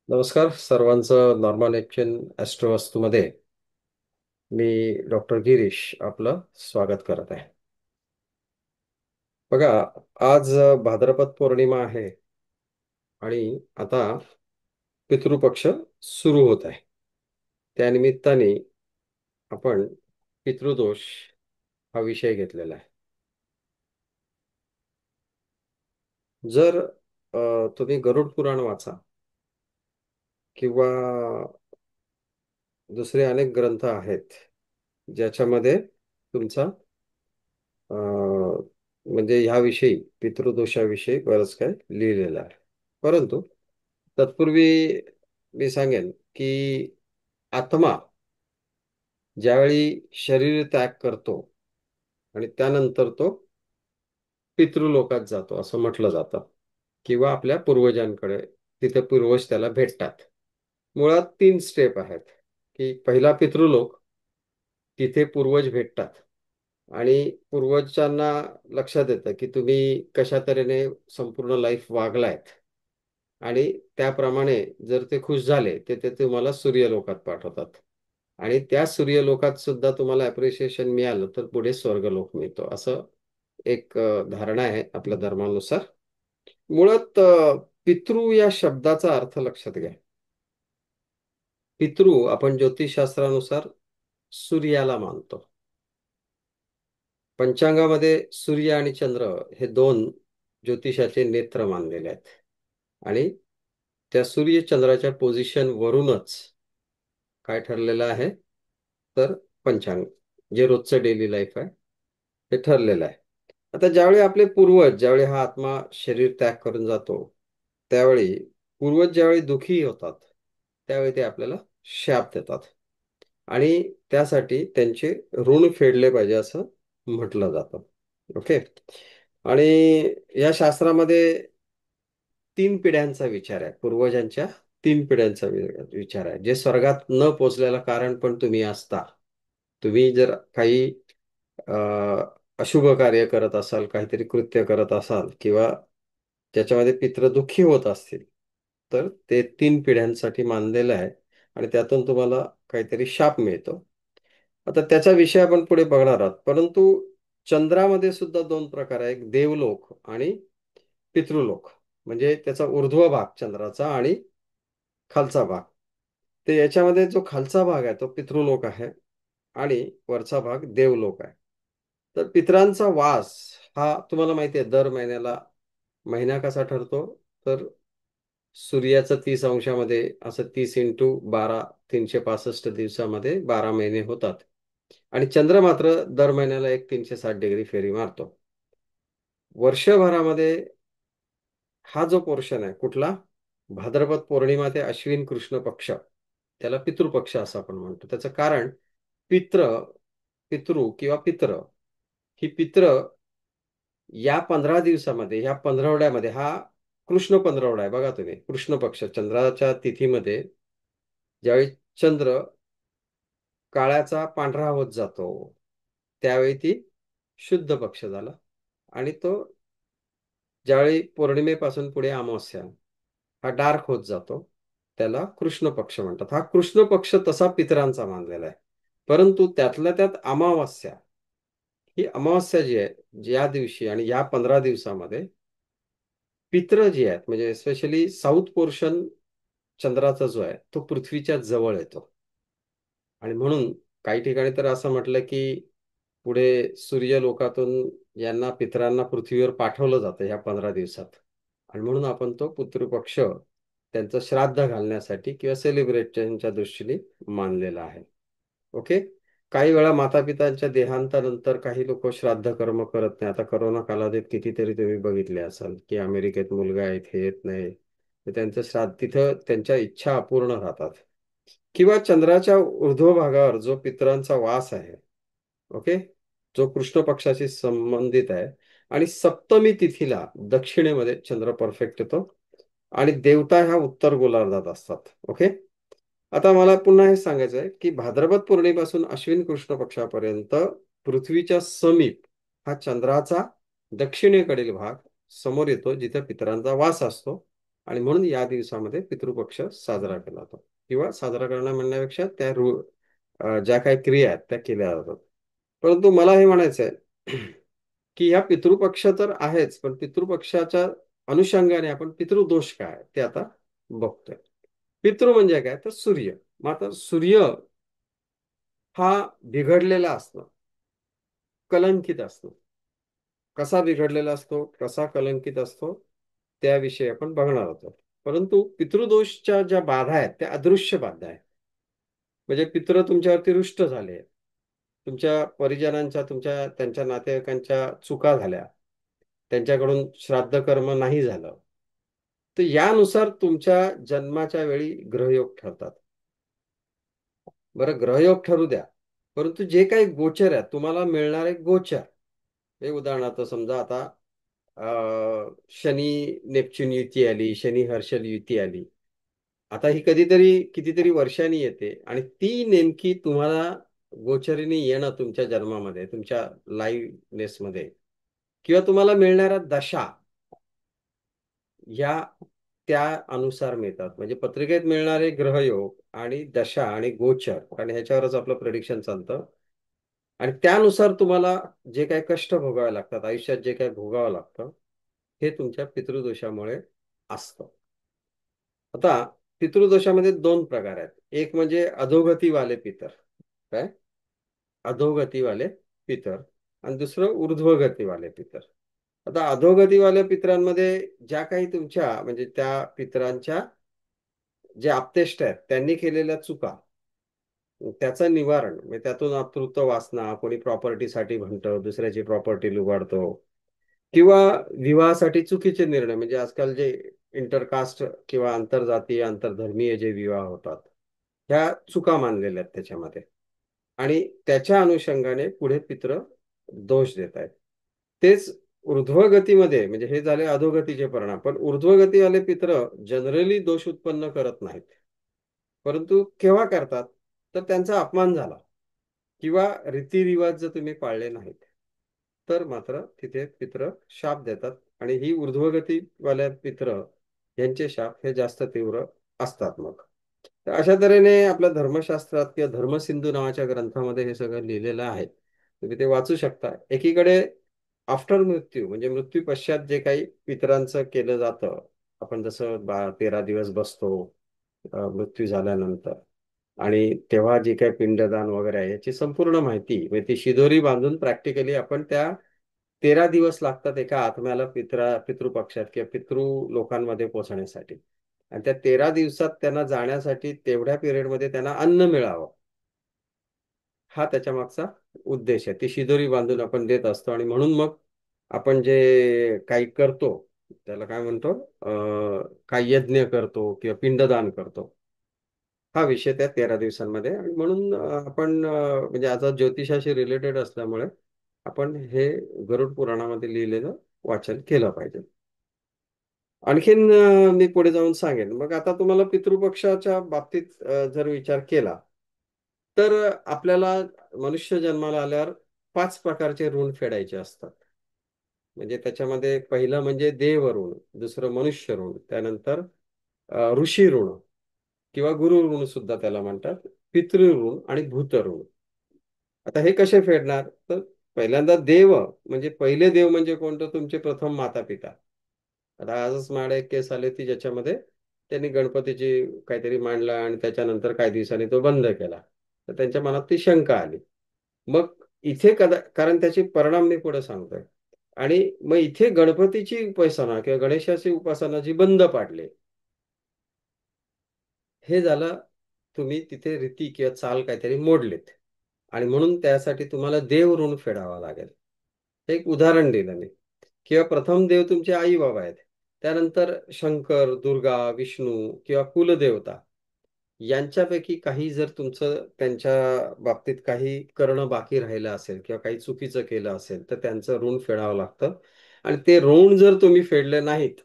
नमस्कार सर्वांचं normal action ॲस्ट्रोवास्तूमध्ये मी doctor Girish आपलं स्वागत करत आहे. बघा, आज भाद्रपद पौर्णिमा आहे आणि आता पितृपक्ष सुरू होत आहे. त्यानिमित्ताने आपण पितृदोष हा विषय घेतलेला आहे. जर तुम्ही गरुड पुराण वाचा किंवा दुसरे अनेक ग्रंथ आहेत ज्याच्यामध्ये तुमचा अ, म्हणजे ह्याविषयी पितृदोषाविषयी बरंच काय लिहिलेलं आहे. परंतु तत्पूर्वी मी सांगेन की आत्मा ज्यावेळी शरीर त्याग करतो आणि त्यानंतर तो पितृलोकात जातो असं म्हटलं जातं किंवा आपल्या पूर्वजांकडे तिथे पूर्वज त्याला भेटतात. मुळात तीन स्टेप आहेत की पहिला पितृलोक, तिथे पूर्वज भेटतात आणि पूर्वजांना लक्षात येतं की तुम्ही कशा तऱ्हेने संपूर्ण लाईफ वागलायत आणि त्याप्रमाणे जर ते खुश झाले ते तुम्हाला सूर्यलोकात पाठवतात आणि त्या सूर्यलोकात सुद्धा तुम्हाला अप्रिशिएशन मिळालं तर पुढे स्वर्गलोक मिळतो असं एक धारणा आहे आपल्या धर्मानुसार. मुळात पितृ या शब्दाचा अर्थ लक्षात घ्या. पितृ आपण ज्योतिषशास्त्रानुसार सूर्याला मानतो. पंचांगामध्ये सूर्य आणि चंद्र हे दोन ज्योतिषाचे नेत्र मानलेले आहेत आणि त्या सूर्य चंद्राच्या पोझिशन वरूनच काय ठरलेलं आहे तर पंचांग जे रोजचं डेली लाईफ आहे ते ठरलेलं आहे. आता ज्यावेळी आपले पूर्वज ज्यावेळी हा आत्मा शरीर त्याग करून जातो त्यावेळी पूर्वज ज्यावेळी दुःखी होतात त्यावेळी ते आपल्याला शाप देतात आणि त्यासाठी त्यांचे ऋण फेडले पाहिजे असं म्हटलं जातं. ओके. आणि या शास्त्रामध्ये तीन पिढ्यांचा विचार आहे. पूर्वजांच्या तीन पिढ्यांचा विचार आहे. जे स्वर्गात न पोचलेलं कारण पण तुम्ही असता. तुम्ही जर काही अ, अशुभ कार्य करत असाल, काहीतरी कृत्य करत असाल किंवा ज्याच्यामध्ये पितृ दुःखी होत असतील तर ते तीन पिढ्यांसाठी मानलेलं आहे आणि त्यातून तुम्हाला काहीतरी शाप मिळतो. आता त्याचा विषय आपण पुढे बघणार आहोत. परंतु चंद्रामध्ये सुद्धा दोन प्रकार आहे, एक देवलोक आणि पितृलोक. म्हणजे त्याचा ऊर्ध्व भाग चंद्राचा आणि खालचा भाग. तर याच्यामध्ये जो खालचा भाग आहे तो पितृलोक आहे आणि वरचा भाग देवलोक आहे. तर पितरांचा वास हा तुम्हाला माहिती आहे दर महिन्याला महिना कसा ठरतो तर सूर्याचं 30 अंशामध्ये असं 30 × 12 365 दिवसामध्ये 12 महिने होतात आणि चंद्र मात्र दर महिन्याला एक 360 डिग्री फेरी मारतो. वर्षभरामध्ये हा जो पोर्शन आहे कुठला भाद्रपद पौर्णिमा ते अश्विन कृष्ण पक्ष त्याला पितृपक्ष असं आपण म्हणतो. त्याचं कारण पित्र पितृ किंवा पित्र ही पित्र या 15 दिवसामध्ये ह्या पंधरवड्यामध्ये हा कृष्ण पंधरवडा आहे. बघा तुम्ही कृष्ण पक्ष चंद्राच्या तिथीमध्ये ज्यावेळी चंद्र काळ्याचा पांढरा होत जातो त्यावेळी ती शुद्ध पक्ष झाला आणि तो ज्यावेळी पौर्णिमेपासून पुढे अमावस्या हा डार्क होत जातो त्याला कृष्ण पक्ष म्हणतात. हा कृष्ण पक्ष तसा पितरांचा मानलेला आहे. परंतु त्यातल्या त्यात अमावस्या ही अमावस्या जी आहे ज्या दिवशी आणि या 15 दिवसामध्ये पित्र जी आहेत म्हणजे स्पेशली साऊथ पोर्शन चंद्राचा जो आहे तो पृथ्वीच्या जवळ येतो आणि म्हणून काही ठिकाणी तर असं म्हटलं की पुढे सूर्यलोकातून यांना पितरांना पृथ्वीवर पाठवलं जातं ह्या 15 दिवसात आणि म्हणून आपण तो पितृपक्ष त्यांचं श्राद्ध घालण्यासाठी किंवा सेलिब्रेशनच्या दृष्टीने मानलेला आहे. ओके. काही वेळा मातापितांच्या देहांतानंतर काही लोक श्राद्ध कर्म करत नाही. आता करोना कालावधीत कितीतरी तुम्ही बघितले असाल की अमेरिकेत मुलगा आहे इथे येत नाही तर त्यांचं श्राद्ध तिथं त्यांच्या इच्छा अपूर्ण राहतात किंवा चंद्राच्या ऊर्ध्व भागावर जो पितरांचा वास आहे ओके जो कृष्ण पक्षाशी संबंधित आहे आणि सप्तमी तिथीला दक्षिणेमध्ये चंद्र परफेक्ट येतो आणि देवता ह्या उत्तर गोलार्धात असतात. ओके. आता मला पुन्हा हे सांगायचं आहे की भाद्रपद पौर्णिमेपासून अश्विन कृष्ण पक्षापर्यंत पृथ्वीच्या समीप हा चंद्राचा दक्षिणेकडील भाग समोर येतो जिथे पितरांचा वास असतो आणि म्हणून या दिवसामध्ये पितृपक्ष साजरा केला जातो. किंवा साजरा करणं म्हणण्यापेक्षा ज्या काही क्रिया आहेत त्या केल्या जातात. परंतु मला हे म्हणायचं आहे की ह्या पितृपक्ष तर आहेच, पण पितृपक्षाच्या अनुषंगाने आपण पितृदोष काय ते आता बघतोय. पितृ म्हणजे काय, तर सूर्य. मग आता सूर्य हा बिघडलेला असतो, कलंकित असतो. कसा बिघडलेला असतो, कसा कलंकित असतो, त्याविषयी आपण बघणार आहोत. परंतु पितृदोषच्या ज्या बाधा आहेत त्या अदृश्य बाधा आहेत. म्हणजे पितृ तुमच्यावरती रुष्ट झाले, तुमच्या परिजनांच्या, त्यांच्या नातेवाईकांच्या चुका झाल्या, त्यांच्याकडून श्राद्ध कर्म नाही झालं, तर यानुसार तुमच्या जन्माच्या वेळी ग्रहयोग ठरतात. बरं, ग्रहयोग ठरू द्या, परंतु जे काही गोचर आहे, तुम्हाला मिळणारे गोचर, हे उदाहरणार्थ समजा आता शनी नेपच्यून युती आली, शनी हर्षल युती आली. आता ही कधीतरी कितीतरी वर्षांनी येते आणि ती नेमकी तुम्हाला गोचरीने येणं तुमच्या जन्मामध्ये, तुमच्या लाईव्हनेसमध्ये, किंवा तुम्हाला मिळणाऱ्या दशा ह्या त्या अनुसार मिळतात. म्हणजे पत्रिकेत मिळणारे ग्रहयोग आणि दशा आणि गोचर, आणि ह्याच्यावरच आपलं प्रेडिक्शन चालतं. आणि त्यानुसार तुम्हाला जे काही कष्ट भोगावे लागतात आयुष्यात, जे काही भोगावं लागतं, हे तुमच्या पितृदोषामुळे असतं. आता पितृदोषामध्ये दोन प्रकार आहेत. एक म्हणजे अधोगतीवाले पितर, काय, अधोगतीवाले पितर, आणि दुसरं ऊर्ध्वगतीवाले पितर. आता अधोगतीवाल्या पितरांमध्ये ज्या काही तुमच्या म्हणजे त्या पितरांच्या जे आप्तेष्ट आहेत त्यांनी केलेल्या चुका, त्याचं निवारण, म्हणजे त्यातून अतृप्त वासना, कोणी प्रॉपर्टीसाठी म्हणतं, दुसऱ्याची प्रॉपर्टी लुबाडतो, किंवा विवाहासाठी चुकीचे निर्णय, म्हणजे आजकाल जे इंटरकास्ट किंवा आंतरजातीय आंतरधर्मीय जे विवाह होतात, ह्या चुका मानलेल्या आहेत त्याच्यामध्ये. आणि त्याच्या अनुषंगाने पुढे पित्र दोष देत आहेत. तेच ऊर्ध्वगतीमध्ये, म्हणजे हे झाले अधोगतीचे परिणाम, पण ऊर्ध्वगतीवाले पित्र जनरली दोष उत्पन्न करत नाहीत. परंतु केव्हा करतात, तर त्यांचा अपमान झाला किंवा रीतिरिवाज जर तुम्ही पाळले नाहीत, तर मात्र तिथे पित्र शाप देतात. आणि ही ऊर्ध्वगतीवाल्या पित्र यांचे शाप हे जास्त तीव्र असतात. मग तर अशा तऱ्हेने आपल्या धर्मशास्त्रात किंवा धर्मसिंधू नावाच्या ग्रंथामध्ये हे सगळं लिहिलेलं आहे. तुम्ही ते वाचू शकता. एकीकडे आफ्टर मृत्यू, म्हणजे मृत्यू पश्चात जे काही पितरांचं केलं जातं, आपण जसं 13 दिवस बसतो मृत्यू झाल्यानंतर, आणि तेव्हा जे काही पिंडदान वगैरे आहे याची संपूर्ण माहिती, म्हणजे ती शिदोरी बांधून प्रॅक्टिकली आपण त्या 13 दिवस लागतात एका आत्म्याला पितृपक्षात किंवा पितृ लोकांमध्ये पोहोचण्यासाठी. आणि त्या 13 दिवसात त्यांना जाण्यासाठी तेवढ्या पिरियडमध्ये त्यांना अन्न मिळावं, हा त्याच्या मागचा उद्देश आहे. ती शिदोरी बांधून आपण देत असतो. आणि म्हणून मग आपण जे काही करतो त्याला काय म्हणतो, काही यज्ञ करतो किंवा पिंडदान करतो, हा विषय त्या 13 दिवसांमध्ये. आणि म्हणून आपण म्हणजे आता ज्योतिषाशी रिलेटेड असल्यामुळे आपण हे गरुड पुराणामध्ये लिहिलेलं वाचन केलं पाहिजे. आणखीन मी पुढे जाऊन सांगेन. मग आता तुम्हाला पितृपक्षाच्या बाबतीत जर विचार केला, तर आपल्याला मनुष्य जन्माला आल्यावर 5 प्रकारचे ऋण फेडायचे असतात. म्हणजे त्याच्यामध्ये पहिलं म्हणजे देव ऋण, दुसरं मनुष्य ऋण, त्यानंतर ऋषी ऋण किंवा गुरु ऋण सुद्धा त्याला म्हणतात, पितृ ऋण आणि भूत ऋण. आता हे कसे फेडणार, तर पहिल्यांदा देव, म्हणजे पहिले देव म्हणजे कोणतं, तुमचे प्रथम माता पिता. आता आजच माझ्याकडे एक केस आली होती ज्याच्यामध्ये त्यांनी गणपतीची काहीतरी मांडला आणि त्याच्यानंतर काही दिवसांनी तो बंद केला. तर त्यांच्या मनात ती शंका आली. मग इथे कारण त्याचे परिणाम मी पुढे सांगतोय. आणि मग इथे गणपतीची उपासना किंवा गणेशाची उपासना जी बंद पाडली, हे झालं, तुम्ही तिथे रीती किंवा चाल काहीतरी मोडलेत. आणि म्हणून त्यासाठी तुम्हाला देव ऋण फेडावा लागेल. हे एक उदाहरण दिलं मी. किंवा प्रथम देव तुमचे आई बाबा आहेत, त्यानंतर शंकर, दुर्गा, विष्णू किंवा कुलदेवता यांच्यापैकी काही जर तुमचं त्यांच्या बाबतीत काही करणं बाकी राहिलं असेल किंवा काही चुकीचं केलं असेल, तर त्यांचं ऋण फेडावं लागतं. आणि ते ऋण जर तुम्ही फेडले नाहीत,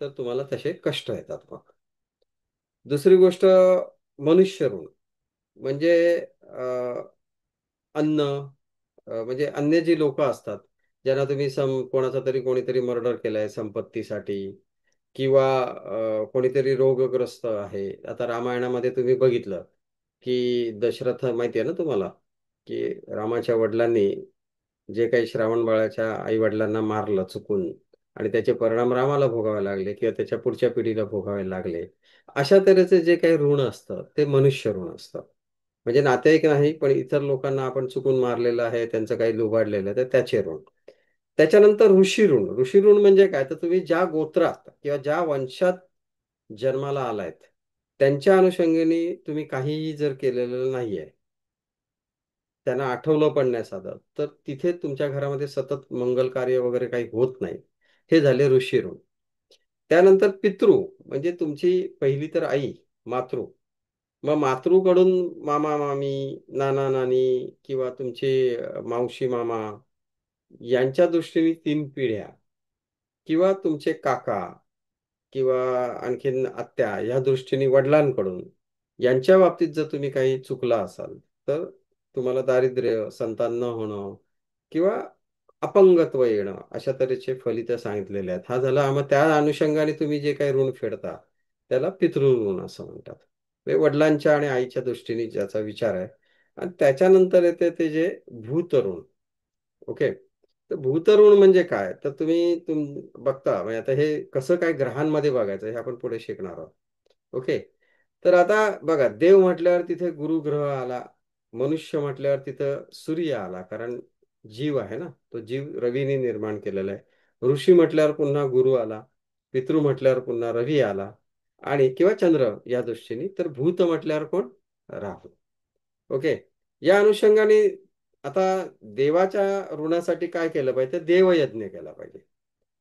तर तुम्हाला तसे कष्ट येतात. मग दुसरी गोष्ट, मनुष्य ऋण, म्हणजे अन्न, म्हणजे अन्य जी लोक असतात ज्यांना तुम्ही कोणाचा तरी कोणीतरी मर्डर केलाय संपत्तीसाठी, किंवा कोणीतरी रोगग्रस्त आहे. आता रामायणामध्ये तुम्ही बघितलं, की दशरथ माहिती आहे ना तुम्हाला, की रामाच्या वडिलांनी जे काही श्रावण बाळाच्या आई वडिलांना मारलं चुकून आणि त्याचे परिणाम रामाला भोगावे लागले किंवा त्याच्या पुढच्या पिढीला भोगावे लागले. अशा तऱ्हेचे जे काही ऋण असतं ते मनुष्य ऋण असतं. म्हणजे नातेवाईक नाही, पण इतर लोकांना आपण चुकून मारलेलं आहे, त्यांचं काही लुबाडलेलं आहे, तर त्याचे ऋण. त्याच्यानंतर ऋषी ऋण. ऋषी ऋण म्हणजे काय? तर तुम्ही ज्या गोत्रात किंवा ज्या वंशात जन्माला आलायत, त्यांच्या अनुषंगाने तुम्ही काहीही जर केलेलं नाहीये, त्यांना आठवलं पण नाही साधं, तर तिथे तुमच्या घरामध्ये सतत मंगल कार्य वगैरे काही होत नाही. हे झाले ऋषी ऋण. त्यानंतर पितृ म्हणजे तुमची पहिली तर आई, मातृ. मग मातृकडून मामा मामी, नाना नानी किंवा तुमचे मावशी मामा यांच्या दृष्टीने 3 पिढ्या किंवा तुमचे काका किंवा आणखीन आत्या या दृष्टीने वडिलांकडून यांच्या बाबतीत जर तुम्ही काही चुकला असाल, तर तुम्हाला दारिद्र्य, संतान न होणं किंवा अपंगत्व येणं अशा तऱ्हेचे फलित सांगितलेले आहेत. हा झाला. मग त्या अनुषंगाने तुम्ही जे काही ऋण फेडता त्याला पितृऋण असं म्हणतात. हे वडिलांच्या आणि आईच्या दृष्टीने ज्याचा विचार आहे. आणि त्याच्यानंतर येते ते जे भूतऋण. ओके. तर भूतऋण म्हणजे काय? तर बघता म्हणजे आता हे कसं काय ग्रहांमध्ये बघायचं हे आपण पुढे शिकणार आहोत. ओके. तर आता बघा, देव म्हटल्यावर तिथे गुरुग्रह आला. मनुष्य म्हटल्यावर तिथं सूर्य आला, कारण जीव आहे ना, तो जीव रवीने निर्माण केलेला आहे. ऋषी म्हटल्यावर पुन्हा गुरु आला. पितृ म्हटल्यावर पुन्हा रवी आला आणि किंवा चंद्र या दृष्टीने. तर भूत म्हटल्यावर कोण? राहू. ओके. या अनुषंगाने आता देवाच्या ऋणासाठी काय केलं पाहिजे? देवयज्ञ केला पाहिजे.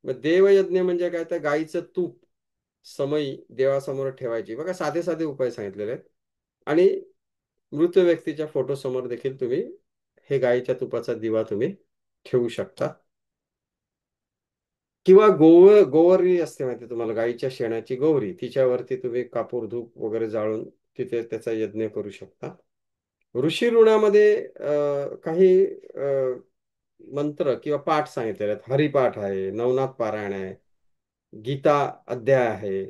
मग देवयज्ञ म्हणजे काय? तर गाईचं तूप समई देवासमोर ठेवायची. बघा, साधे साधे उपाय सांगितलेले आहेत. आणि मृत व्यक्तीच्या फोटो समोर देखील तुम्ही हे गाईच्या तुपाचा दिवा तुम्ही ठेवू शकता. किंवा गोवरी असते माहिती तुम्हाला, गाईच्या शेणाची गोवरी, तिच्यावरती तुम्ही कापूर धूप वगैरे जाळून तिथे त्याचा यज्ञ करू शकता. ऋषी ऋणामध्ये काही मंत्र किंवा पाठ सांगितलेले आहेत. हरिपाठ आहे, नवनाथ पारायण आहे, गीता अध्याय आहे.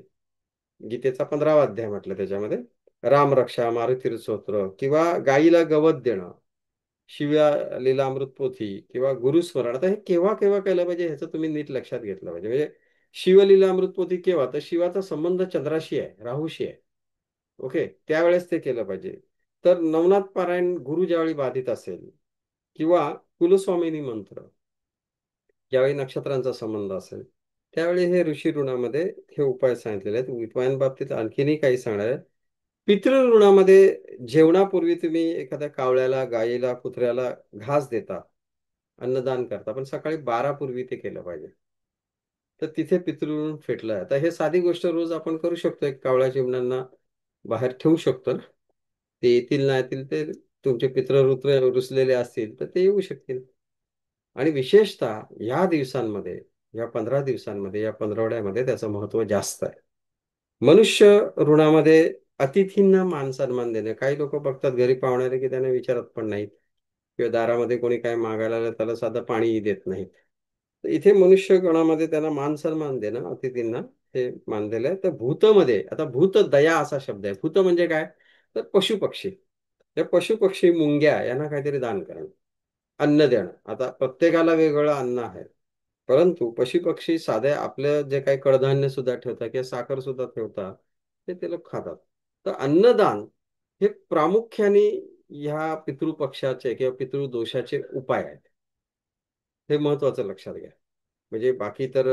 गीतेचा 15वा अध्याय म्हटलं त्याच्यामध्ये. रामरक्षा, मारुती स्तोत्र किंवा गाईला गवत देणं, शिव्या लीलामृत पोथी किंवा गुरुस्मरण. आता हे केव्हा केव्हा केलं पाहिजे ह्याचं तुम्ही नीट लक्षात घेतलं पाहिजे. म्हणजे शिवलीलामृत पोथी केव्हा? तर शिवाचा संबंध चंद्राशी आहे, राहूशी आहे. ओके. त्यावेळेस ते केलं पाहिजे. तर नवनाथ पारायण गुरु ज्यावेळी बाधित असेल किंवा कुलस्वामिनी मंत्र ज्यावेळी नक्षत्रांचा संबंध असेल, त्यावेळी हे ऋषी ऋणामध्ये हे उपाय सांगितलेले आहेत. उपायांबाबतीत आणखीनही काही सांगणार आहे. पितृ ऋणामध्ये जेवणापूर्वी तुम्ही एखाद्या कावळ्याला, गायीला, कुत्र्याला घास देता, अन्नदान करता, पण सकाळी 12 पूर्वी ते केलं पाहिजे. तर तिथे पितृऋण फेटलं आहे. आता हे साधी गोष्ट रोज आपण करू शकतो. एक कावळ्या चिमण्यांना बाहेर ठेवू शकतो ना. ते येतील ना येतील, ते तुमचे पितृ रुसलेले असतील तर ते येऊ शकतील. आणि विशेषतः या दिवसांमध्ये, या 15 दिवसांमध्ये, या पंधरवड्यामध्ये त्याचं महत्त्व जास्त आहे. मनुष्य ऋणामध्ये अतिथींना मान सन्मान देणे. काही लोक बघतात घरी पाहुणे आले की त्यांना विचारत पण नाहीत किंवा दारामध्ये कोणी काय मागायला आलं त्याला साधं पाणीही देत नाहीत. तर इथे मनुष्य गणामध्ये त्यांना मान सन्मान देणं, अतिथींना हे मान दिलंय. तर भूतमध्ये आता भूत दया असा शब्द आहे. भूत म्हणजे काय? तर पशुपक्षी. या पशुपक्षी, मुंग्या यांना काहीतरी दान करणं, अन्न देणं. आता प्रत्येकाला वेगवेगळं अन्न आहे. परंतु पशुपक्षी साध्या आपलं जे काही कडधान्य सुद्धा ठेवतात किंवा साखर सुद्धा ठेवतात, ते लोक खातात. तर अन्नदान हे प्रामुख्याने ह्या पितृपक्षाचे किंवा पितृदोषाचे उपाय आहेत. हे महत्वाचं लक्षात घ्या. म्हणजे बाकी तर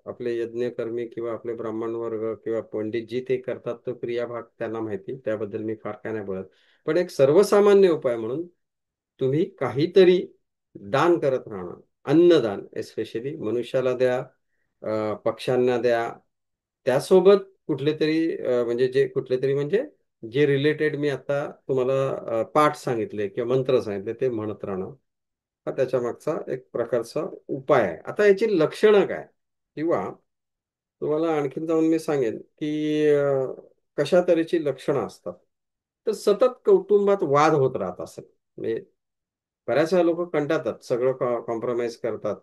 आपले यज्ञकर्मी किंवा आपले ब्राह्मण वर्ग किंवा पंडित जी ते करतात तो क्रियाभाग त्यांना माहिती, त्याबद्दल मी फार काय नाही बोलत. पण एक सर्वसामान्य उपाय म्हणून तुम्ही काहीतरी दान करत राहणं. अन्नदान एस्पेशली मनुष्याला द्या, पक्ष्यांना द्या. त्यासोबत कुठले तरी म्हणजे जे कुठले तरी म्हणजे जे रिलेटेड मी आता तुम्हाला पाठ सांगितले किंवा मंत्र सांगितले ते म्हणत राहणं. हा त्याच्या मागचा एक प्रकारचा उपाय आहे. आता याची लक्षणं काय? किंवा तुम्हाला आणखीन जाऊन मी सांगेन की कशा तऱ्हेची लक्षणं असतात. तर सतत कौटुंबात वाद होत राहत असेल, म्हणजे बऱ्याच वेळा लोक कंटाळतात, सगळं कॉम्प्रोमाइज करतात.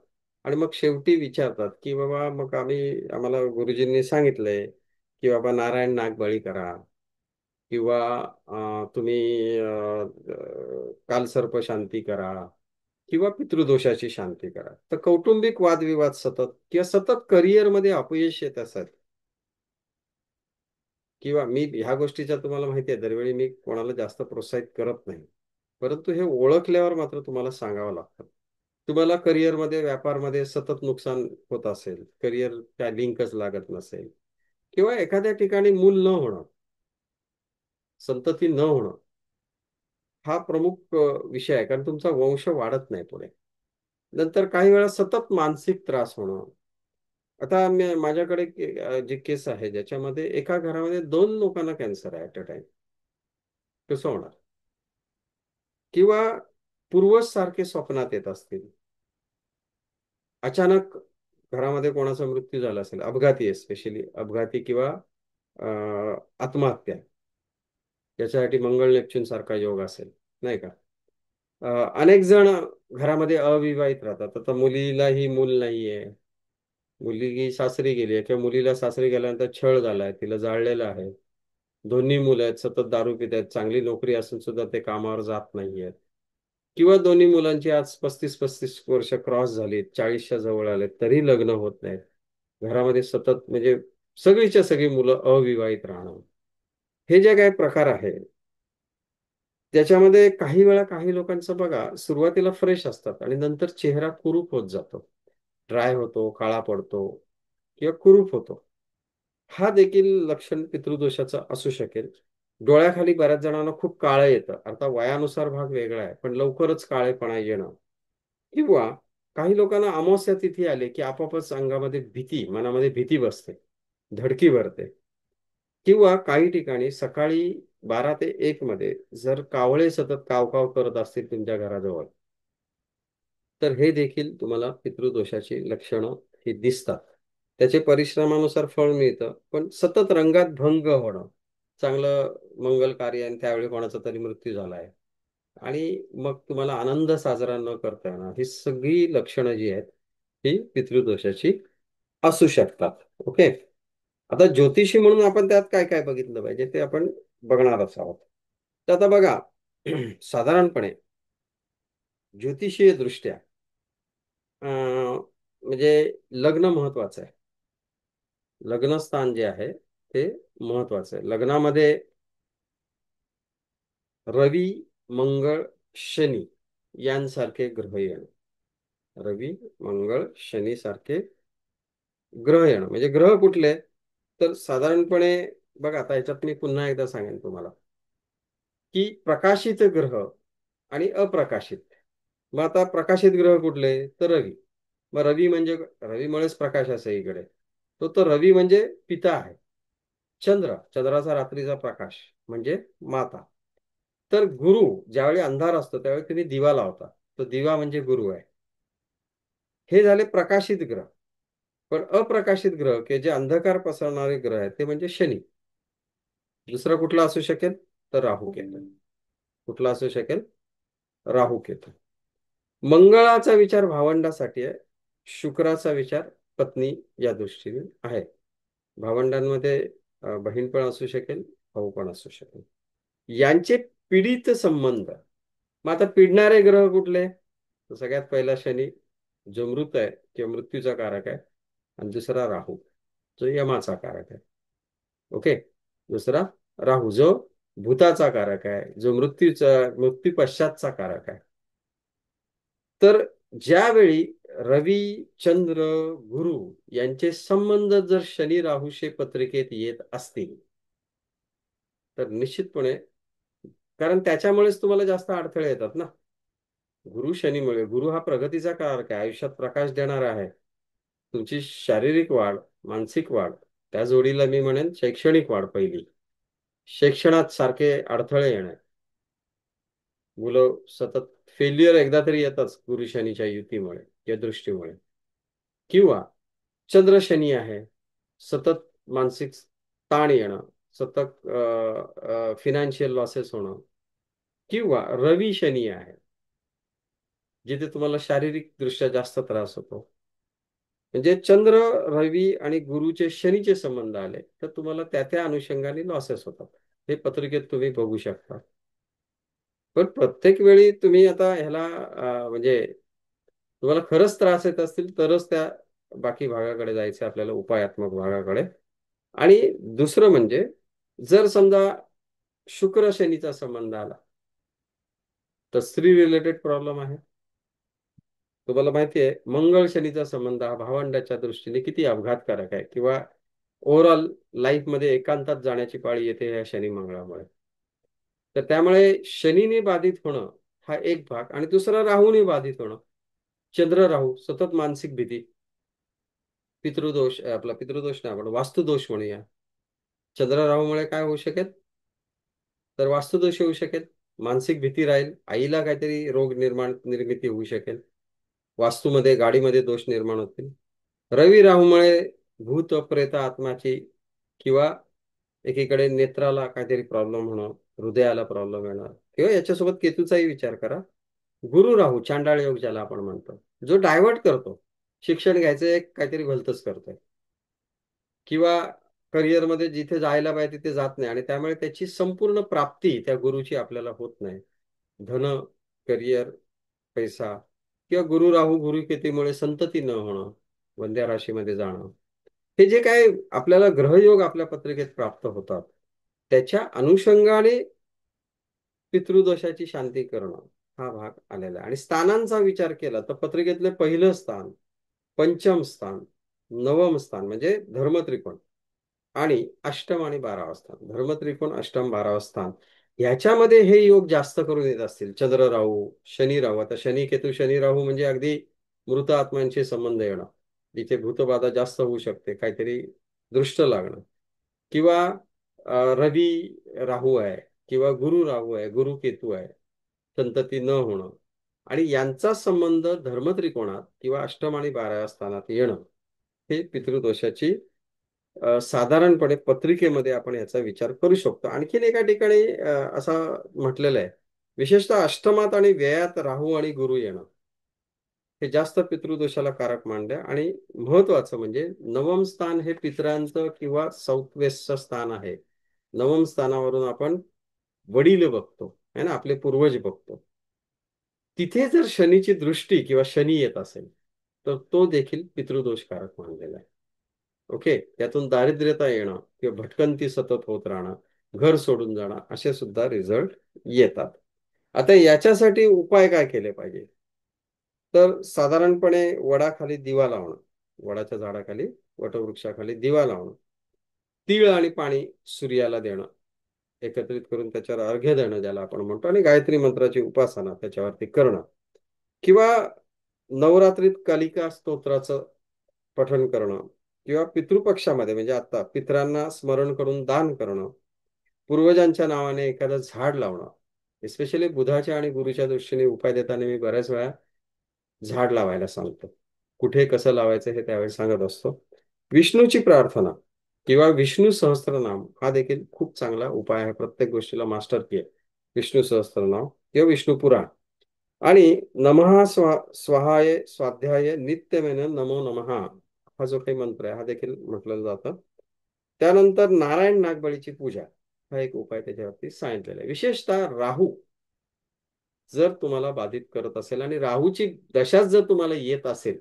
आणि मग शेवटी विचारतात की बाबा मग आम्हाला गुरुजींनी सांगितलंय की बाबा नारायण नागबळी करा किंवा तुम्ही कालसर्प शांती करा किंवा पितृदोषाची शांती करा. तर कौटुंबिक वादविवाद सतत किंवा सतत करिअरमध्ये अपयश येत असत किंवा मी ह्या गोष्टीच्या तुम्हाला माहिती आहे दरवेळी मी कोणाला जास्त प्रोत्साहित करत नाही. परंतु हे ओळखल्यावर मात्र तुम्हाला सांगावं लागतं. तुम्हाला करिअरमध्ये, व्यापारमध्ये सतत नुकसान होत असेल, करिअर त्या लिंकच लागत नसेल किंवा एखाद्या ठिकाणी मूल न होणं, संतती न होणं, हा प्रमुख विषय आहे. कारण तुमचा वंश वाढत नाही पुढे. नंतर काही वेळा सतत मानसिक त्रास होणं. आता माझ्याकडे जी केस आहे ज्याच्यामध्ये एका घरामध्ये 2 लोकांना कॅन्सर आहे ॲट अ टाईम. कसं होणार? किंवा पूर्वज सारखे स्वप्नात येत असतील. अचानक घरामध्ये कोणाचा मृत्यू झाला असेल, अपघाती एस्पेशली अपघाती किंवा आत्महत्या. याच्यासाठी मंगळ नेपच्यून सारखा योग असेल, नाही का? अनेक जण घरामध्ये अविवाहित राहतात. आता मुलीलाही मूल नाहीये. मुलगी सासरी गेली आहे किंवा मुलीला सासरी गेल्यानंतर छळ झालाय, तिला जाळलेलं आहे. दोन्ही मुलं आहेत, सतत दारू पित आहेत, चांगली नोकरी असून सुद्धा ते कामावर जात नाहीयेत. किंवा दोन्ही मुलांची आज 35-35 वर्ष क्रॉस झालीत, 40च्या जवळ आलेत, तरी लग्न होत नाहीत. घरामध्ये सतत म्हणजे सगळीच्या सगळी मुलं अविवाहित राहणं. हे जे काही प्रकार आहे, त्याच्यामध्ये काही वेळा काही लोकांचं बघा, सुरुवातीला फ्रेश असतात आणि नंतर चेहरा कुरूप होत जातो. ड्राय होतो, काळा पडतो किंवा कुरूप होतो. हा देखील लक्षण पितृदोषाचं असू शकेल. डोळ्याखाली बऱ्याच जणांना खूप काळं येतं. आता वयानुसार भाग वेगळा आहे, पण लवकरच काळेपणा येणं किंवा काही लोकांना अमावास्या तिथी आली, की आपोआपच अंगामध्ये भीती, मनामध्ये भीती बसते, धडकी भरते किंवा काही ठिकाणी सकाळी 12 ते 1 मध्ये जर कावळे सतत कावकाव करत असतील तुमच्या घराजवळ, तर हे देखील तुम्हाला पितृदोषाची लक्षणं ही दिसतात. त्याचे परिश्रमानुसार फळ मिळतं, पण सतत रंगात भंग होणं, चांगलं मंगल कार्य आणि त्यावेळी कोणाचा तरी मृत्यू झालाय आणि मग तुम्हाला आनंद साजरा न करता येणं, ही सगळी लक्षणं जी आहेत, ही पितृदोषाची असू शकतात. ओके. आता ज्योतिषी म्हणून आपण त्यात काय काय बघितलं पाहिजे ते आपण बघणारच आहोत. तर आता बघा साधारणपणे ज्योतिषीय दृष्ट्या म्हणजे लग्न महत्वाचं आहे. लग्नस्थान जे आहे ते महत्वाचं आहे. लग्नामध्ये रवी, मंगळ, शनी यांसारखे ग्रह येणं. रवी, मंगळ, शनी सारखे ग्रह येणं. म्हणजे ग्रह कुठले? तर साधारणपणे बघा आता ह्याच्यात मी पुन्हा एकदा सांगेन तुम्हाला, की प्रकाशित ग्रह आणि अप्रकाशित. मग आता प्रकाशित ग्रह कुठले? तर रवी. मग रवी म्हणजे रवीमुळेच प्रकाश आहे सगळीकडे. तर रवी म्हणजे पिता आहे. चंद्राचा रात्रीचा प्रकाश म्हणजे माता. तर गुरु ज्यावेळी अंधार असतो त्यावेळी तुम्ही दिवा लावता. तो दिवा म्हणजे गुरु आहे. हे झाले प्रकाशित ग्रह. पण अप्रकाशित ग्रह की जे अंधकार पसरणारे ग्रह आहेत ते म्हणजे शनी. दुसरा कुठला असू शकेल? तर राहू केतू. कुठला असू शकेल? राहू केतू. मंगळाचा विचार भावंडासाठी आहे. शुक्राचा विचार पत्नी या दृष्टीने आहे. भावंडांमध्ये बहीण पण असू शकेल, भाऊ पण असू शकेल. यांचे पीडित संबंध. मग आता पिडणारे ग्रह कुठले? तर सगळ्यात पहिला शनी, जो मृत आहे किंवा मृत्यूचा कारक आहे. आणि दुसरा राहू, जो यमाचा कारक आहे. ओके. दुसरा राहू, जो भूताचा कारक आहे, जो मृत्यू पश्चातचा कारक आहे. तर ज्यावेळी रवी, चंद्र, गुरु यांचे संबंध जर शनी राहूशे पत्रिकेत येत असतील तर निश्चितपणे, कारण त्याच्यामुळेच तुम्हाला जास्त अडथळे येतात ना. गुरु शनीमुळे. गुरु हा प्रगतीचा कारक आहे, आयुष्यात प्रकाश देणारा आहे. तुमची शारीरिक वाढ, मानसिक वाढ, त्या जोडीला मी म्हणेन शैक्षणिक वाढ पहिली. शिक्षणात सारखे अडथळे येणे. मुलं सतत फेल्युअर एकदा तरी येतच गुरु शनीच्या युतीमुळे या दृष्टीमुळे. किंवा चंद्र शनी आहे, सतत मानसिक ताण येणं, सतत फिनान्शियल लॉसेस होणं किंवा रवी शनी आहे, जिथे तुम्हाला शारीरिक दृष्ट्या जास्त त्रास होतो. म्हणजे चंद्र, रवी आणि गुरुचे शनीचे संबंध आले तर तुम्हाला त्या त्या अनुषंगाने लॉसेस होतात. हे पत्रिकेत तुम्ही बघू शकता. पण प्रत्येक वेळी तुम्ही आता ह्याला म्हणजे तुम्हाला खरंच त्रास येत असतील तरच त्या बाकी भागाकडे जायचं आपल्याला, उपायात्मक भागाकडे. आणि दुसरं म्हणजे जर समजा शुक्र शनीचा संबंध आला तर स्त्री रिलेटेड प्रॉब्लेम आहे. तुम्हाला माहिती आहे मंगळ शनीचा संबंध हा भावंडाच्या दृष्टीने किती अपघातकारक आहे, किंवा ओव्हरऑल लाईफमध्ये एकांतात जाण्याची पाळी येते या शनी मंगळामुळे. तर त्यामुळे शनीने बाधित होणं हा एक भाग, आणि दुसरा राहूने बाधित होणं. चंद्र राहू सतत मानसिक भीती, पितृदोष, आपला पितृदोष नाही, आपण वास्तुदोष म्हणूया. चंद्र राहूमुळे काय होऊ शकेल, तर वास्तुदोष होऊ शकेल. मानसिक भीती राहील, आईला काहीतरी रोग निर्मिती होऊ शकेल, वास्तूमध्ये गाडीमध्ये दोष निर्माण होतील. रवी राहूमुळे भूत प्रेत आत्माची, किंवा एकीकडे नेत्राला काहीतरी प्रॉब्लेम होणं, हृदयाला प्रॉब्लेम येणार, किंवा याच्यासोबत केतूचाही विचार करा. गुरु राहू चांडाळ योग ज्याला आपण म्हणतो, जो डायव्हर्ट करतो, शिक्षण घ्यायचं एक काहीतरी भलतंच करतोय, किंवा करिअरमध्ये जिथे जायला पाहिजे तिथे जात नाही, आणि त्यामुळे त्याची संपूर्ण प्राप्ती त्या गुरुची आपल्याला होत नाही. धन, करिअर, पैसा, किंवा गुरु राहू गुरु केतूमुळे संतती न होणं, वंद्या राशीमध्ये जाणं, हे जे काय आपल्याला ग्रहयोग आपल्या पत्रिकेत प्राप्त होतात त्याच्या अनुषंगाने पितृदोषाची शांती करणं हा भाग आलेला आहे. आणि स्थानांचा विचार केला तर पत्रिकेतले पहिलं स्थान, पंचम स्थान, नवम स्थान म्हणजे धर्मत्रिकोण, आणि अष्टम आणि 12वा स्थान. धर्मत्रिकोण, अष्टम, 12वा स्थान ह्याच्यामध्ये हे योग जास्त करून येत असतील. चंद्र राहू, शनी राहू. आता शनी केतू, शनी राहू म्हणजे अगदी मृत आत्म्यांशी संबंध येणं, जिथे भूतबाधा जास्त होऊ शकते, काहीतरी दृष्ट लागणं, किंवा रवी राहू आहे, किंवा गुरु राहू आहे, गुरु केतू आहे, संतती न होणं, आणि यांचा संबंध धर्मत्रिकोणात किंवा अष्टम आणि 12व्या स्थानात येणं, हे पितृदोषाची साधारणपणे पत्रिकेमध्ये आपण याचा विचार करू शकतो. आणखीन एका ठिकाणी असं म्हटलेलं आहे, विशेषतः अष्टमात आणि व्ययात राहू आणि गुरु येणं हे जास्त पितृदोषाला कारक मानले. आणि महत्वाचं म्हणजे नवम स्थान हे पितरांचं किंवा साऊथ वेस्टचं स्थान आहे. नवम स्थानावरून आपण वडील बघतो है ना, आपले पूर्वज बघतो. तिथे जर शनीची दृष्टी किंवा शनी येत असेल तर तो देखील पितृदोषकारक मानलेला आहे. ओके, त्यातून दारिद्र्यता येणं किंवा भटकंती सतत होत राहणं, घर सोडून जाणं, असे सुद्धा रिझल्ट येतात. आता याच्यासाठी उपाय काय केले पाहिजे, तर साधारणपणे वडाखाली दिवा लावणं, वडाच्या झाडाखाली, वटवृक्षाखाली दिवा लावणं, तीळ आणि पाणी सूर्याला देणं, एकत्रित करून त्याच्यावर अर्घ्य देणं ज्याला आपण म्हणतो, आणि गायत्री मंत्राची उपासना त्याच्यावरती करणं, किंवा नवरात्रीत कालिका स्तोत्राचं पठण करणं, किंवा पितृपक्षामध्ये म्हणजे आता पितरांना स्मरण करून दान करणं, पूर्वजांच्या नावाने एखादं झाड लावणं. एस्पेशली बुधाच्या आणि गुरुच्या दृष्टीने उपाय देताना मी बऱ्याच वेळा झाड लावायला सांगतो. कुठे कसं लावायचं हे त्यावेळी सांगत असतो. विष्णूची प्रार्थना किंवा विष्णू सहस्त्रनाम हा देखील खूप चांगला उपाय आहे. प्रत्येक गोष्टीला मास्टर की आहे विष्णू सहस्त्रनाम किंवा विष्णू पुराण. आणि नमः स्वहाय स्वाध्याय नित्यमेन नमो नमः हा जो काही मंत्र आहे हा देखील म्हटलं जातं. त्यानंतर नारायण नागबळीची पूजा हा एक उपाय त्याच्यावरती सांगितलेला आहे. विशेषतः राहू जर तुम्हाला बाधित करत असेल आणि राहूची दशाच जर तुम्हाला येत असेल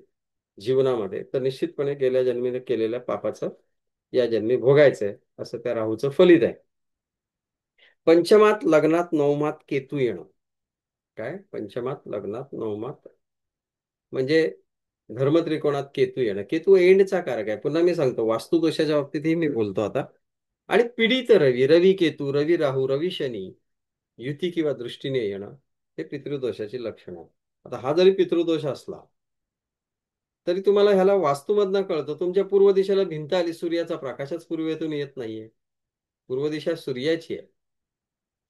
जीवनामध्ये, तर निश्चितपणे गेल्या जन्मीने केलेल्या पापाचं या जन्मी भोगायचंय, असं त्या राहूचं फलित आहे. पंचमात लग्नात नवमात केतू येणं. काय पंचमात लग्नात नवमात म्हणजे धर्मत्रिकोणात केतू येणं. केतू एंडचा कारक आहे. पुन्हा मी सांगतो, वास्तुदोषाच्या बाबतीतही मी बोलतो आता. आणि पीडित रवी, रवी केतू, रवी राहू, रवी शनी युती किंवा दृष्टीने येणं हे पितृदोषाची लक्षणं आहे. आता हा जरी पितृदोष असला तरी तुम्हाला ह्याला वास्तूमधनं कळतं. तुमच्या पूर्व दिशेला भिंत आली, सूर्याचा प्रकाशच पूर्वेतून येत नाहीये, पूर्व दिशा सूर्याची आहे,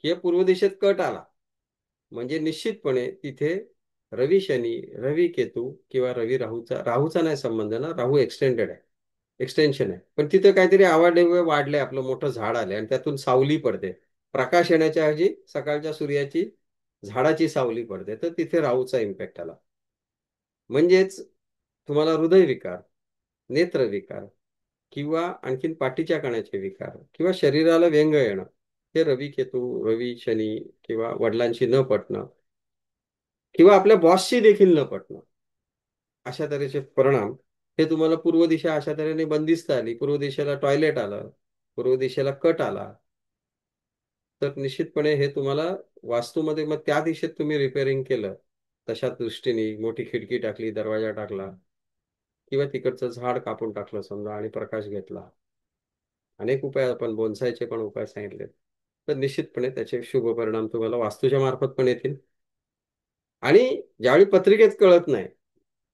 किंवा पूर्व दिशेत कट आला म्हणजे निश्चितपणे तिथे रवी शनी, रवी केतू किंवा रवी राहूचा नाही संबंध ना, राहू एक्सटेंडेड आहे, एक्सटेन्शन आहे. पण तिथे काहीतरी आवाढव्य वाढलंय, आपलं मोठं झाड आलंय आणि त्यातून सावली पडते, प्रकाश येण्याच्या ऐवजी सकाळच्या सूर्याची झाडाची सावली पडते, तर तिथे राहूचा इम्पॅक्ट आला. म्हणजेच तुम्हाला हृदयविकार, नेत्रविकार किंवा आणखीन पाठीच्या कण्याचे विकार किंवा शरीराला व्यंग येणं, हे रवी केतू, रवी शनी किंवा वडिलांशी न पटणं किंवा आपल्या बॉसशी देखील न पटणं, अशा तऱ्हेचे परिणाम हे तुम्हाला पूर्व दिशा अशा तऱ्हेने बंदिस्त आली, पूर्व दिशेला टॉयलेट आलं, पूर्व दिशेला कट आला, तर निश्चितपणे हे तुम्हाला वास्तूमध्ये मग त्या दिशेत तुम्ही रिपेअरिंग केलं, तशा दृष्टीने मोठी खिडकी टाकली, दरवाजा टाकला किंवा तिकडचं झाड कापून टाकलं समजा आणि प्रकाश घेतला. अनेक उपाय आपण बोनसायचे पण उपाय सांगितले. तर निश्चितपणे त्याचे शुभ परिणाम तुम्हाला वास्तूच्या मार्फत पण येतील. आणि ज्यावेळी पत्रिकेत कळत नाही,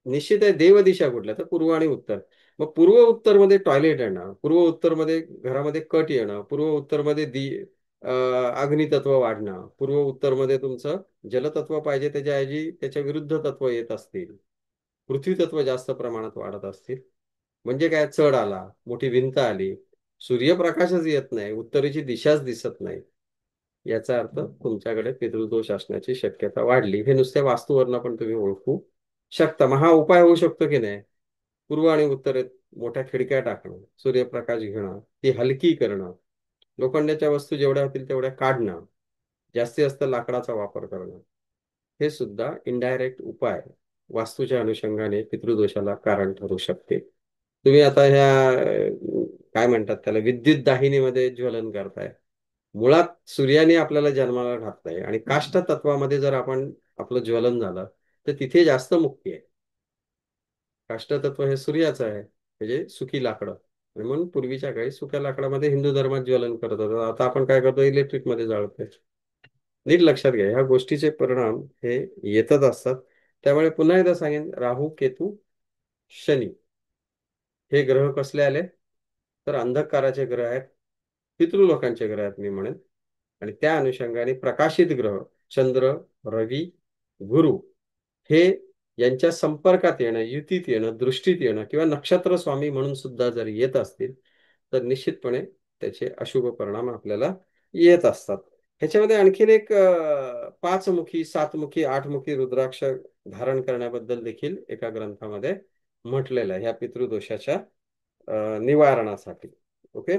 निश्चित आहे देव दिशा कुठल्या, तर पूर्व आणि उत्तर. मग पूर्व उत्तर मध्ये टॉयलेट येणं, पूर्व उत्तर मध्ये घरामध्ये कट येणं, पूर्व उत्तर मध्ये अग्नितत्व वाढणं, पूर्व उत्तर मध्ये तुमचं जलतत्व पाहिजे त्याच्याऐवजी त्याच्या विरुद्ध तत्व येत असतील, पृथ्वी तत्व जास्त प्रमाणात वाढत असतील, म्हणजे काय, चढ आला, मोठी भिंत आली, सूर्यप्रकाशच येत नाही, उत्तरेची दिशाच दिसत नाही, याचा अर्थ तुमच्याकडे पितृदोष असण्याची शक्यता वाढली. हे नुसत्या वास्तूवरनं पण तुम्ही ओळखू शकता. मग हा उपाय होऊ शकतो की नाही? पूर्व आणि उत्तरेत मोठ्या खिडक्या टाकणं, सूर्यप्रकाश घेणं, ती हलकी करणं, लोखंडाच्या वस्तू जेवढ्या होतील तेवढ्या काढणं, जास्तीत जास्त लाकडाचा वापर करणं, हे सुद्धा इनडायरेक्ट उपाय वास्तूच्या अनुषंगाने पितृदोषाला कारण ठरू शकते. तुम्ही आता ह्या काय म्हणतात त्याला, विद्युत दाहिनीमध्ये ज्वलन करताय. मुळात सूर्याने आपल्याला जन्माला घातलंय आणि काष्ट तत्वामध्ये जर आपण आपलं ज्वलन झालं तर तिथे जास्त मुक्ती आहे. काष्टतत्व हे सूर्याचं आहे, म्हणजे सुकी लाकडं. आणि म्हणून पूर्वीच्या काळी सुक्या लाकडामध्ये हिंदू धर्मात ज्वलन करत होतं. आता आपण काय करतो, इलेक्ट्रिक मध्ये जाळतोय. नीट लक्षात घ्या, ह्या गोष्टीचे परिणाम हे येतच असतात. त्यामुळे पुन्हा एकदा सांगेन, राहू, केतू, शनी हे ग्रह कसले आले, तर अंधकाराचे ग्रह आहेत, पितृलोकांचे ग्रह आहेत मी म्हणेन. आणि त्या अनुषंगाने प्रकाशित ग्रह चंद्र, रवी, गुरु हे यांच्या संपर्कात येणं, युतीत येणं, दृष्टीत येणं किंवा नक्षत्र स्वामी म्हणून सुद्धा जर येत असतील तर निश्चितपणे त्याचे अशुभ परिणाम आपल्याला येत असतात. ह्याच्यामध्ये आणखीन एक पाचमुखी, सातमुखी, आठमुखी रुद्राक्ष धारण करण्याबद्दल देखील एका ग्रंथामध्ये म्हटलेलं आहे, ह्या पितृदोषाच्या निवारणासाठी. ओके.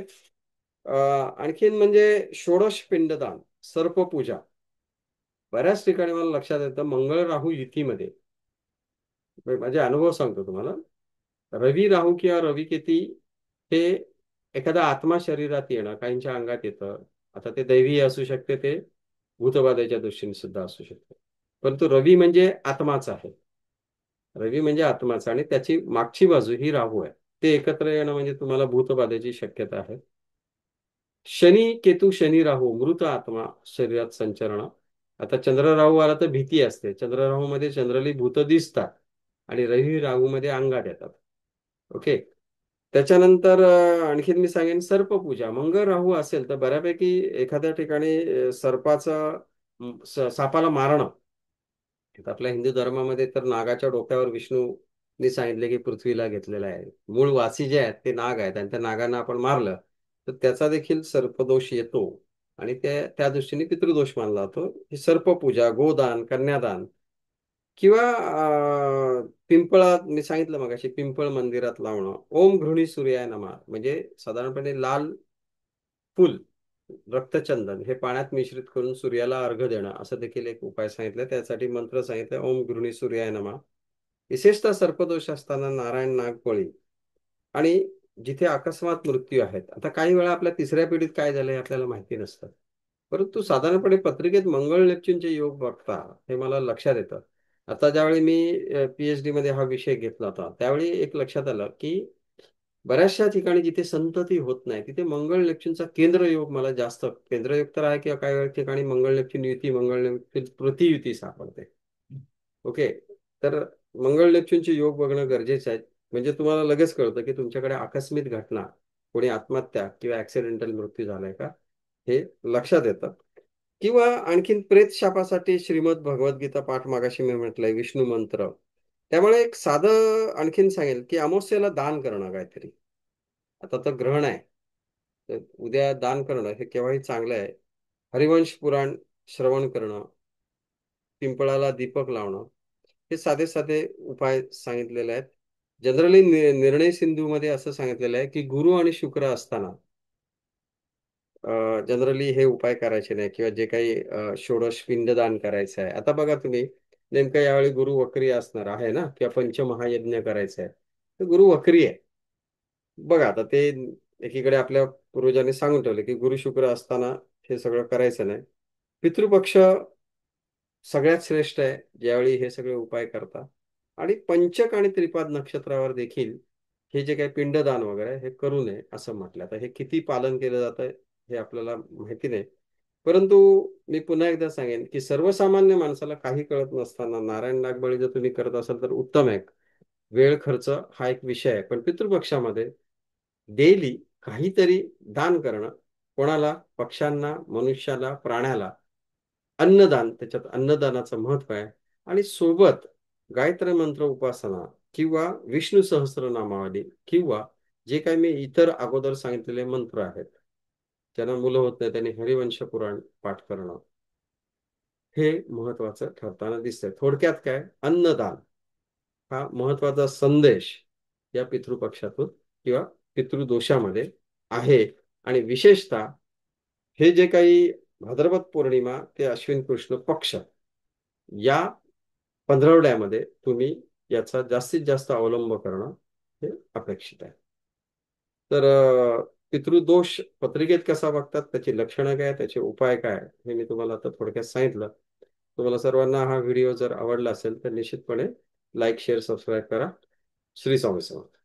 आणखीन म्हणजे षोडश पिंडदान, सर्पपूजा. बऱ्याच ठिकाणी मला लक्षात येतं मंगळ राहू युतीमध्ये, माझे अनुभव सांगतो तुम्हाला. रवी राहू किंवा रवी केती हे एखादा आत्मा शरीरात येणं, काहींच्या अंगात येतं. आता ते दैवी असू शकते, ते भूतबाधेच्या दृष्टीने सुद्धा असू शकते. परंतु रवी म्हणजे आत्माचा आहे. रवी म्हणजे आत्माचा आणि त्याची मागची बाजू ही राहू आहे. ते एकत्र येणं म्हणजे तुम्हाला भूतबाधेची शक्यता आहे. शनी केतू, शनी राहू मृत आत्मा शरीरात संचरण. आता चंद्र राहू आला तर भीती असते. चंद्र राहू मध्ये चंद्रली भूत दिसतात आणि रवी राहू मध्ये अंगात येतात. ओके. त्याच्यानंतर आणखीन मी सांगेन सर्पपूजा. मंगळ राहू असेल तर बऱ्यापैकी एखाद्या ठिकाणी सापाला मारणं. आता आपल्या हिंदू धर्मामध्ये तर नागाच्या डोक्यावर विष्णूने सांगितले की पृथ्वीला घेतलेला आहे. मूळ वासी जे आहेत ते नाग आहेत आणि त्या नागांना आपण मारलं तर त्याचा देखील सर्पदोष येतो आणि त्या दृष्टीने पितृदोष मानला जातो. ही सर्पपूजा, गोदान, कन्यादान किंवा पिंपळात मी सांगितलं मगाशी, पिंपळ मंदिरात लावणं. ओम घृणी सूर्याय नमः म्हणजे साधारणपणे लाल फुल, रक्तचंदन हे पाण्यात मिश्रित करून सूर्याला अर्घ देणं, असं देखील एक उपाय सांगितलं. त्यासाठी मंत्र सांगितलं, ओम गृहिणी सूर्याय नमः. विशेषतः सर्पदोष असताना नारायण नागबळी आणि जिथे अकस्मात मृत्यू आहेत. आता काही वेळा आपल्या तिसऱ्या पिढीत काय झालंय आपल्याला माहिती नसतं, परंतु साधारणपणे पत्रिकेत मंगळ नेपच्यूनचे योग बघता हे मला लक्षात येतं. आता ज्यावेळी मी PhD मध्ये हा विषय घेतला होता त्यावेळी एक लक्षात आलं की बऱ्याचशा ठिकाणी जिथे संतती होत नाही तिथे मंगळ नेपच्यूनचा केंद्रयोग मला जास्त, केंद्रयोग तर आहे किंवा काही ठिकाणी मंगळ नेपच्यून युती, मंगळ नेपच्यून प्रतियुती सापडते. ओके. तर मंगळ नेपच्यूनचे योग बघणं गरजेचं आहे. म्हणजे तुम्हाला लगेच कळतं की तुमच्याकडे आकस्मिक घटना, कोणी आत्महत्या किंवा ऍक्सिडेंटल मृत्यू झालाय का, हे लक्षात येतं. किंवा आणखीन प्रेत शापासाठी श्रीमद भगवद्गीता पाठ मागाशी मी म्हटलंय, विष्णू मंत्र. त्यामुळे एक साधं आणखीन सांगेल की अमावस्येला दान करणं काहीतरी. आता तर ग्रहण आहे, तर उद्या दान करणं हे केव्हाही चांगलं आहे. हरिवंश पुराण श्रवण करणं, पिंपळाला दीपक लावणं, हे साधे साधे उपाय सांगितलेले आहेत. जनरली निर्णय सिंधूमध्ये असं सांगितलेलं आहे की गुरु आणि शुक्र असताना जनरली हे उपाय करायचे नाही किंवा जे काही षोडश पिंडदान करायचं आहे. आता बघा तुम्ही, नेमकं यावेळी गुरु वक्री असणार आहे ना, किंवा पंचमहायज्ञ करायचं आहे, तर गुरु वक्री आहे. बघा आता ते एकीकडे आपल्या पूर्वजांनी सांगून ठेवले की गुरु शुक्र असताना हे सगळं करायचं नाही. पितृपक्ष सगळ्यात श्रेष्ठ आहे, ज्यावेळी हे सगळे उपाय करता. आणि पंचक आणि त्रिपाद नक्षत्रावर देखील हे जे काही पिंडदान वगैरे हे करू नये असं म्हटलं. आता हे किती पालन केलं जातं हे आपल्याला माहिती नाही. परंतु मी पुन्हा एकदा सांगेन की सर्वसामान्य माणसाला काही कळत नसताना नारायण नागबळी जर तुम्ही करत असाल तर उत्तम आहे. वेळ खर्च हा एक विषय आहे, पण पितृपक्षामध्ये डेली काहीतरी दान करणं, कोणाला, पक्ष्यांना, मनुष्याला, प्राण्याला, अन्नदान, त्याच्यात अन्नदानाचं महत्व आहे. आणि सोबत गायत्री मंत्र उपासना किंवा विष्णू सहस्त्रनामावली किंवा जे काही मी इतर अगोदर सांगितलेले मंत्र आहेत, ज्यांना मुलं होत नाही त्यांनी हरिवंश पुराण पाठ करणं हे महत्वाचं ठरताना दिसतंय. थोडक्यात काय, अन्नदान हा महत्वाचा संदेश या पितृपक्षातून किंवा पितृदोषामध्ये आहे. आणि विशेषतः हे जे काही भाद्रपद पौर्णिमा ते अश्विन कृष्ण पक्ष या पंधरवड्यामध्ये तुम्ही याचा जास्तीत जास्त अवलंब करणं हे अपेक्षित आहे. तर पितृदोष पत्रिकेत कसा बघतात, त्याची लक्षणं काय, त्याचे उपाय काय, हे मी तुम्हाला आता थोडक्यात सांगितलं. तुम्हाला सर्वांना हा व्हिडिओ जर आवडला असेल तर निश्चितपणे लाईक, शेअर, सबस्क्राईब करा. श्री स्वामी समर्थ.